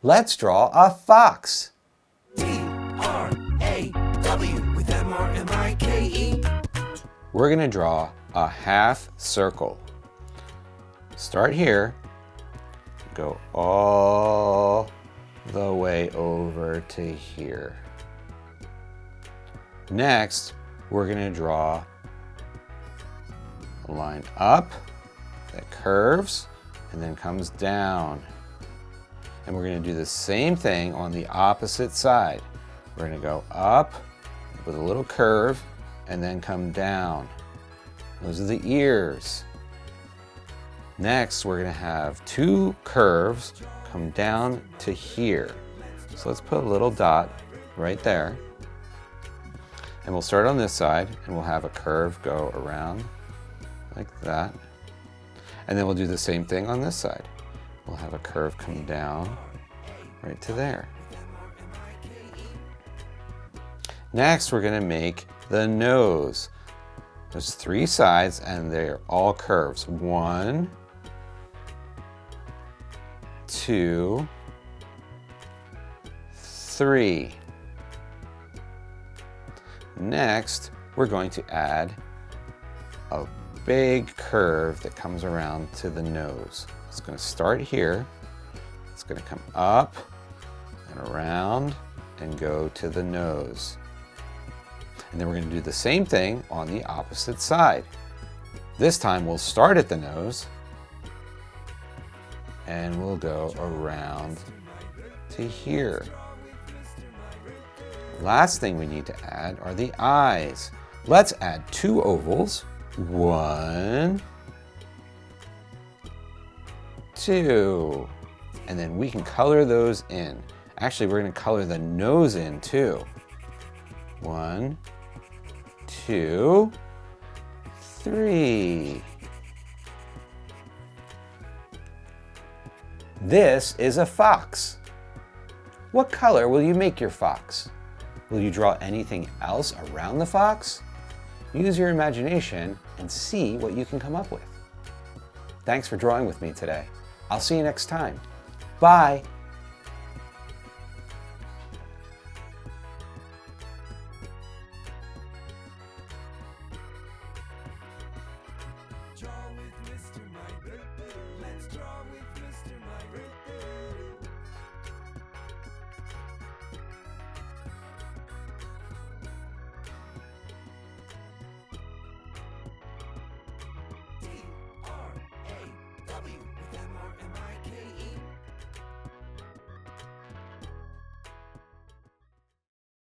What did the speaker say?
Let's draw a fox. D-R-A-W with M-R-M-I-K-E. We're going to draw a half circle. Start here, go all the way over to here. Next, we're going to draw a line up that curves and then comes down. And we're going to do the same thing on the opposite side. We're going to go up with a little curve and then come down. Those are the ears. Next, we're going to have two curves come down to here. So let's put a little dot right there. And we'll start on this side and we'll have a curve go around like that. And then we'll do the same thing on this side. We'll have a curve come down right to there. Next, we're going to make the nose. There's three sides and they're all curves. 1, 2, 3. Next, we're going to add a big curve that comes around to the nose. It's going to start here. It's going to come up and around and go to the nose. And then we're going to do the same thing on the opposite side. This time we'll start at the nose and we'll go around to here. Last thing we need to add are the eyes. Let's add two ovals. 1, 2. And then we can color those in. Actually, we're going to color the nose in too. 1, 2, 3. This is a fox. What color will you make your fox? Will you draw anything else around the fox? Use your imagination and see what you can come up with. Thanks for drawing with me today. I'll see you next time. Bye.